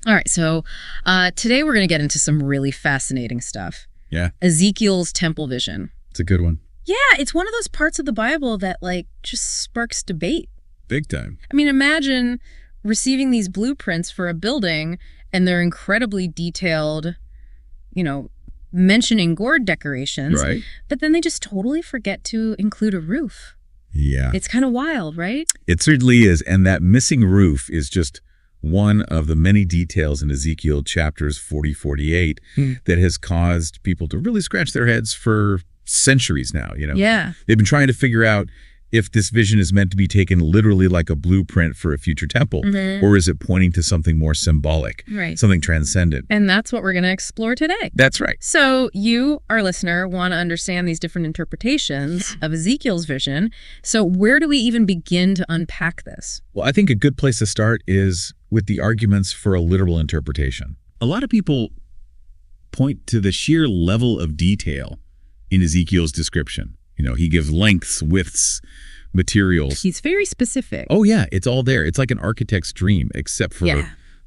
All right, so today we're going to get into some really fascinating stuff. Yeah. Ezekiel's temple vision. It's a good one. Yeah, it's one of those parts of the Bible that just sparks debate. Big time. I mean, imagine receiving these blueprints for a building and they're incredibly detailed, mentioning gourd decorations. Right. But then they just totally forget to include a roof. Yeah. It's kind of wild, right? It certainly is. And that missing roof is just one of the many details in Ezekiel chapters 40-48 that has caused people to really scratch their heads for centuries now. Yeah. They've been trying to figure out if this vision is meant to be taken literally like a blueprint for a future temple, or is it pointing to something more symbolic, right? Something transcendent. And that's what we're going to explore today. That's right. So you, our listener, want to understand these different interpretations of Ezekiel's vision. So where do we even begin to unpack this? Well, I think a good place to start is with the arguments for a literal interpretation. A lot of people point to the sheer level of detail in Ezekiel's description. He gives lengths, widths, materials. He's very specific. Oh, yeah. It's all there. It's like an architect's dream, except for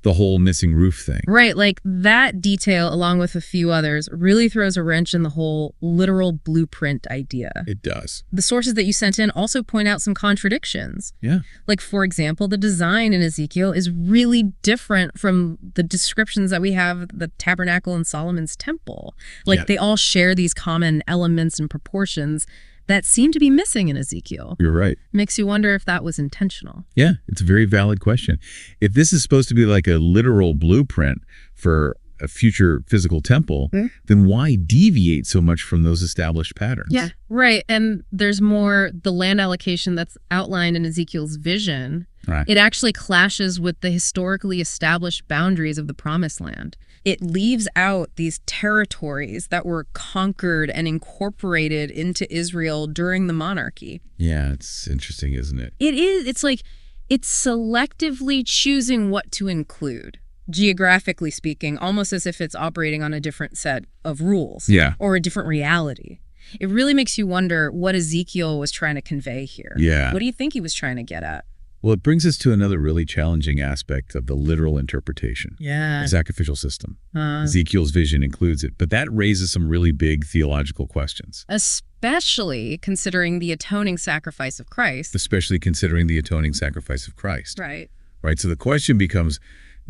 the whole missing roof thing. Right. Like that detail, along with a few others, really throws a wrench in the whole literal blueprint idea. It does. The sources that you sent in also point out some contradictions. Yeah. Like, for example, the design in Ezekiel is really different from the descriptions that we have the tabernacle in Solomon's temple. They all share these common elements and proportions that seem to be missing in Ezekiel. You're right. Makes you wonder if that was intentional. Yeah, it's a very valid question. If this is supposed to be like a literal blueprint for a future physical temple, then why deviate so much from those established patterns? Yeah, right. And there's more, the land allocation that's outlined in Ezekiel's vision. Right. It actually clashes with the historically established boundaries of the Promised Land. It leaves out these territories that were conquered and incorporated into Israel during the monarchy. Yeah, it's interesting, isn't it? It is. It's like it's selectively choosing what to include, geographically speaking, almost as if it's operating on a different set of rules or a different reality. It really makes you wonder what Ezekiel was trying to convey here. Yeah. What do you think he was trying to get at? Well, it brings us to another really challenging aspect of the literal interpretation. Yeah. The sacrificial system. Ezekiel's vision includes it, but that raises some really big theological questions. Especially considering the atoning sacrifice of Christ. Especially considering the atoning sacrifice of Christ. Right. Right. So the question becomes,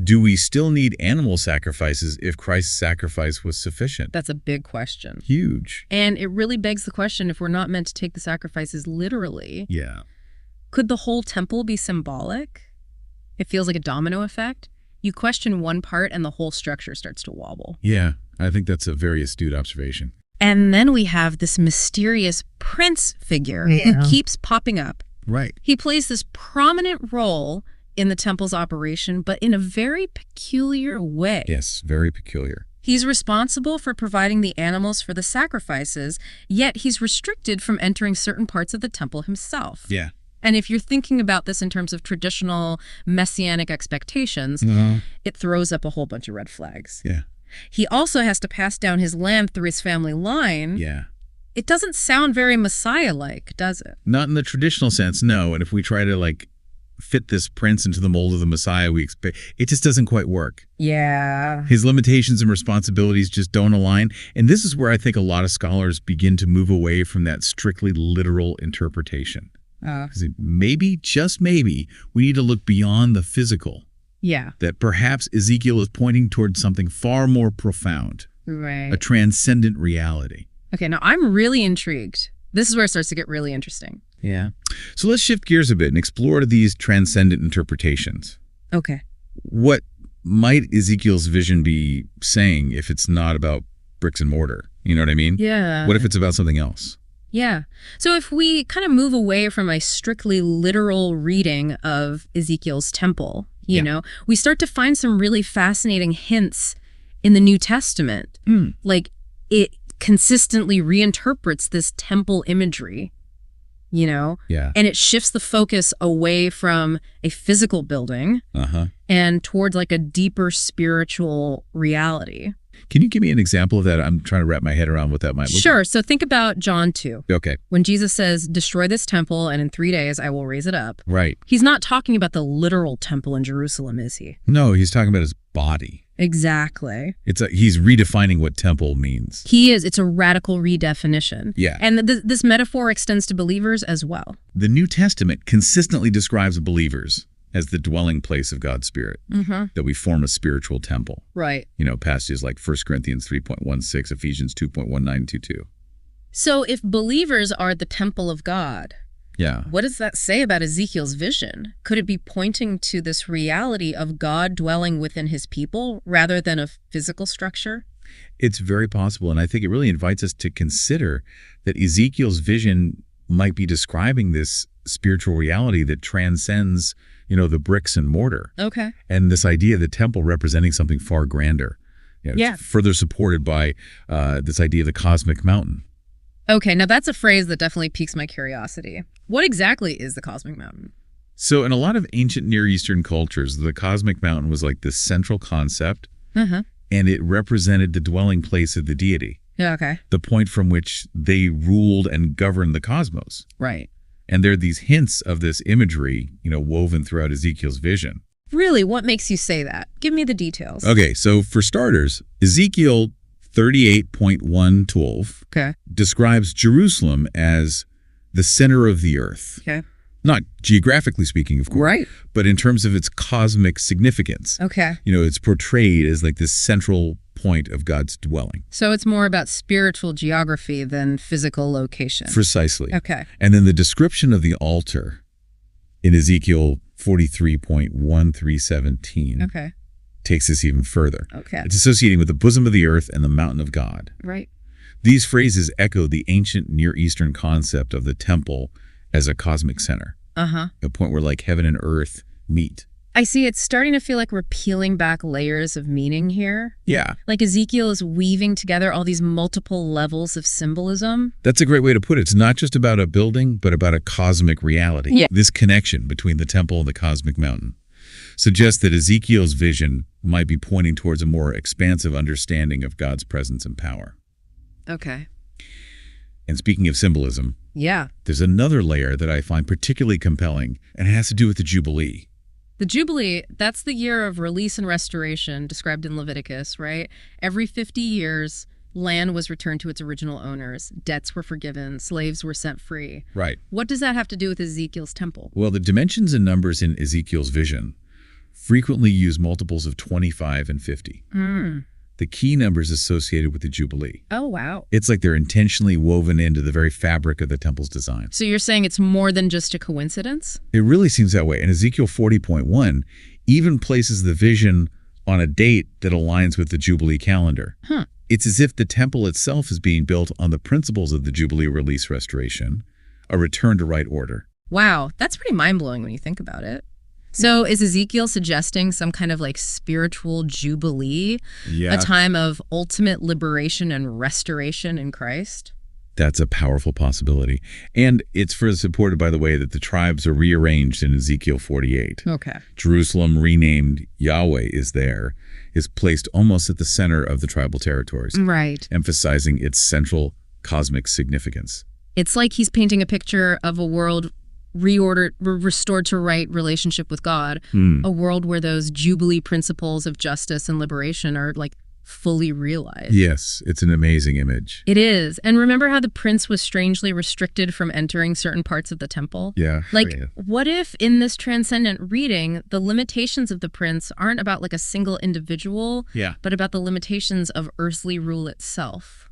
do we still need animal sacrifices if Christ's sacrifice was sufficient? That's a big question. Huge. And it really begs the question, if we're not meant to take the sacrifices literally, could the whole temple be symbolic? It feels like a domino effect. You question one part and the whole structure starts to wobble. Yeah, I think that's a very astute observation. And then we have this mysterious prince figure who keeps popping up. Right. He plays this prominent role in the temple's operation, but in a very peculiar way. Yes, very peculiar. He's responsible for providing the animals for the sacrifices, yet he's restricted from entering certain parts of the temple himself. Yeah. And if you're thinking about this in terms of traditional messianic expectations, it throws up a whole bunch of red flags. Yeah. He also has to pass down his land through his family line. Yeah. It doesn't sound very Messiah-like, does it? Not in the traditional sense, no. And if we try to fit this prince into the mold of the Messiah we expect, it just doesn't quite work. Yeah. His limitations and responsibilities just don't align. And this is where I think a lot of scholars begin to move away from that strictly literal interpretation. Maybe, just maybe, we need to look beyond the physical. Yeah. That perhaps Ezekiel is pointing towards something far more profound. Right. A transcendent reality. Okay, now I'm really intrigued. This is where it starts to get really interesting. Yeah. So let's shift gears a bit and explore these transcendent interpretations. Okay. What might Ezekiel's vision be saying if it's not about bricks and mortar? You know what I mean? Yeah. What if it's about something else? Yeah. So if we kind of move away from a strictly literal reading of Ezekiel's temple, you know, we start to find some really fascinating hints in the New Testament. Like, it consistently reinterprets this temple imagery, and it shifts the focus away from a physical building and towards a deeper spiritual reality. Can you give me an example of that? I'm trying to wrap my head around what that might look Sure. So think about John 2. Okay. When Jesus says, destroy this temple and in 3 days I will raise it up. Right. He's not talking about the literal temple in Jerusalem, is he? No, he's talking about his body. Exactly. He's redefining what temple means. He is. It's a radical redefinition. Yeah. And this metaphor extends to believers as well. The New Testament consistently describes believers as the dwelling place of God's Spirit, that we form a spiritual temple. Right. Passages like 1 Corinthians 3.16, Ephesians 2.1922. So if believers are the temple of God, Yeah. what does that say about Ezekiel's vision? Could it be pointing to this reality of God dwelling within his people rather than a physical structure? It's very possible, and I think it really invites us to consider that Ezekiel's vision might be describing this spiritual reality that transcends, the bricks and mortar. Okay. And this idea of the temple representing something far grander. It's further supported by this idea of the cosmic mountain. Okay, now that's a phrase that definitely piques my curiosity. What exactly is the cosmic mountain? So in a lot of ancient Near Eastern cultures, the cosmic mountain was like this central concept, and it represented the dwelling place of the deity. Yeah, okay. The point from which they ruled and governed the cosmos. Right. And there are these hints of this imagery, woven throughout Ezekiel's vision. Really? What makes you say that? Give me the details. Okay, so for starters, Ezekiel 38.1:12 describes Jerusalem as the center of the earth. Okay. Not geographically speaking, of course. Right. But in terms of its cosmic significance. Okay. It's portrayed as like this central point of God's dwelling. So it's more about spiritual geography than physical location. Precisely. Okay. And then the description of the altar in Ezekiel 43.1-17 takes this even further. Okay. It's associating with the bosom of the earth and the mountain of God. Right. These phrases echo the ancient Near Eastern concept of the temple as a cosmic center. A point where like heaven and earth meet. I see. It's starting to feel like we're peeling back layers of meaning here. Yeah. Like Ezekiel is weaving together all these multiple levels of symbolism. That's a great way to put it. It's not just about a building, but about a cosmic reality. Yeah. This connection between the temple and the cosmic mountain suggests that Ezekiel's vision might be pointing towards a more expansive understanding of God's presence and power. Okay. And speaking of symbolism, there's another layer that I find particularly compelling, and it has to do with the Jubilee. The Jubilee, that's the year of release and restoration described in Leviticus, right? Every 50 years, land was returned to its original owners. Debts were forgiven. Slaves were set free. Right. What does that have to do with Ezekiel's temple? Well, the dimensions and numbers in Ezekiel's vision frequently use multiples of 25 and 50. The key numbers associated with the Jubilee. Oh, wow. It's like they're intentionally woven into the very fabric of the temple's design. So you're saying it's more than just a coincidence? It really seems that way. And Ezekiel 40.1 even places the vision on a date that aligns with the Jubilee calendar. It's as if the temple itself is being built on the principles of the Jubilee release restoration, a return to right order. Wow, that's pretty mind-blowing when you think about it. So is Ezekiel suggesting some kind of like spiritual jubilee, a time of ultimate liberation and restoration in Christ? That's a powerful possibility. And it's further supported by the way that the tribes are rearranged in Ezekiel 48. Okay. Jerusalem, renamed Yahweh, is placed almost at the center of the tribal territories. Right. Emphasizing its central cosmic significance. It's like he's painting a picture of a world reordered, restored to right relationship with God, a world where those Jubilee principles of justice and liberation are like fully realized. Yes, it's an amazing image. It is. And remember how the prince was strangely restricted from entering certain parts of the temple? Yeah. What if in this transcendent reading, the limitations of the prince aren't about like a single individual, but about the limitations of earthly rule itself?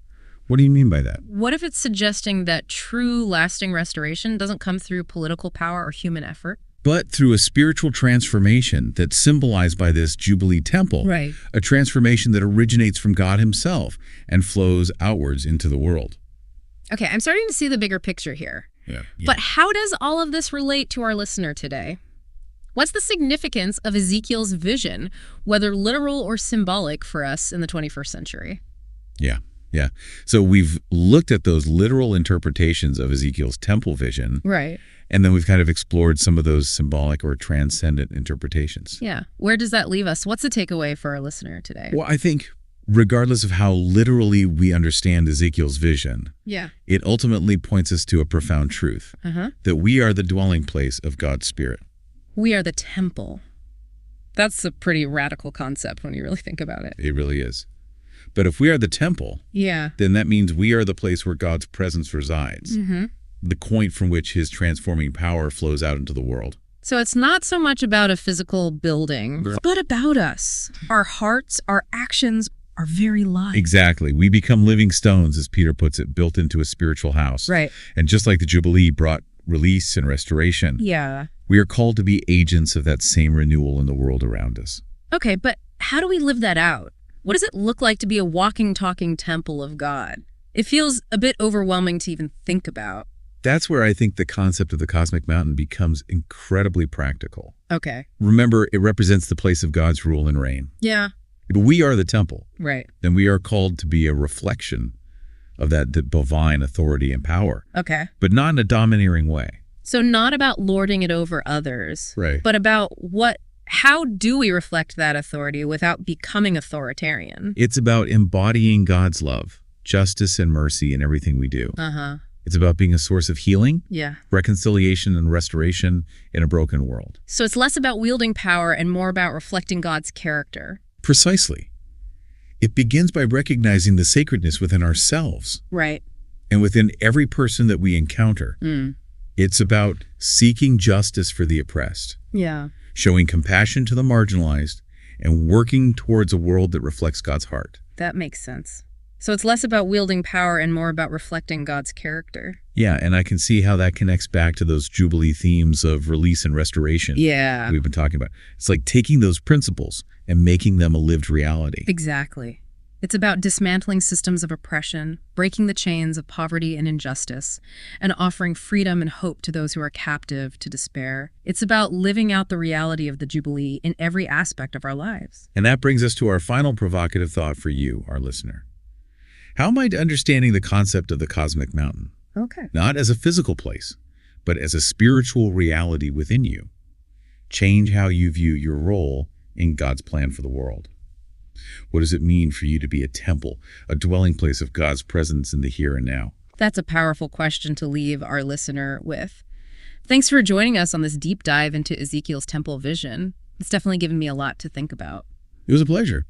What do you mean by that? What if it's suggesting that true lasting restoration doesn't come through political power or human effort, but through a spiritual transformation that's symbolized by this Jubilee temple, a transformation that originates from God himself and flows outwards into the world. Okay, I'm starting to see the bigger picture here. But how does all of this relate to our listener today? What's the significance of Ezekiel's vision, whether literal or symbolic, for us in the 21st century? Yeah. So we've looked at those literal interpretations of Ezekiel's temple vision. Right. And then we've kind of explored some of those symbolic or transcendent interpretations. Yeah. Where does that leave us? What's the takeaway for our listener today? Well, I think Regardless of how literally we understand Ezekiel's vision, Yeah. it ultimately points us to a profound truth, that we are the dwelling place of God's Spirit. We are the temple. That's a pretty radical concept when you really think about it. It really is. But if we are the temple, Yeah. then that means we are the place where God's presence resides, the point from which his transforming power flows out into the world. So it's not so much about a physical building, but about us. Our hearts, our actions, our very lives. Exactly. We become living stones, as Peter puts it, built into a spiritual house. Right. And just like the Jubilee brought release and restoration, Yeah. we are called to be agents of that same renewal in the world around us. Okay, but how do we live that out? What does it look like to be a walking, talking temple of God? It feels a bit overwhelming to even think about. That's where I think the concept of the cosmic mountain becomes incredibly practical. Okay. Remember, it represents the place of God's rule and reign. Yeah. If we are the temple, Right. then we are called to be a reflection of that divine authority and power, Okay. but not in a domineering way. So not about lording it over others, Right. but about how do we reflect that authority without becoming authoritarian? It's about embodying God's love, justice, and mercy in everything we do. Uh-huh. It's about being a source of healing, Yeah. reconciliation, and restoration in a broken world. So it's less about wielding power and more about reflecting God's character. Precisely. It begins by recognizing the sacredness within ourselves Right. and within every person that we encounter. It's about seeking justice for the oppressed, Yeah. showing compassion to the marginalized, and working towards a world that reflects God's heart. That makes sense. So it's less about wielding power and more about reflecting God's character. Yeah, and I can see how that connects back to those Jubilee themes of release and restoration Yeah. we've been talking about. It's like taking those principles and making them a lived reality. Exactly. It's about dismantling systems of oppression, breaking the chains of poverty and injustice, and offering freedom and hope to those who are captive to despair. It's about living out the reality of the Jubilee in every aspect of our lives. And that brings us to our final provocative thought for you, our listener. How might understanding the concept of the cosmic mountain, Okay. not as a physical place, but as a spiritual reality within you, change how you view your role in God's plan for the world? What does it mean for you to be a temple, a dwelling place of God's presence in the here and now? That's a powerful question to leave our listener with. Thanks for joining us on this deep dive into Ezekiel's temple vision. It's definitely given me a lot to think about. It was a pleasure.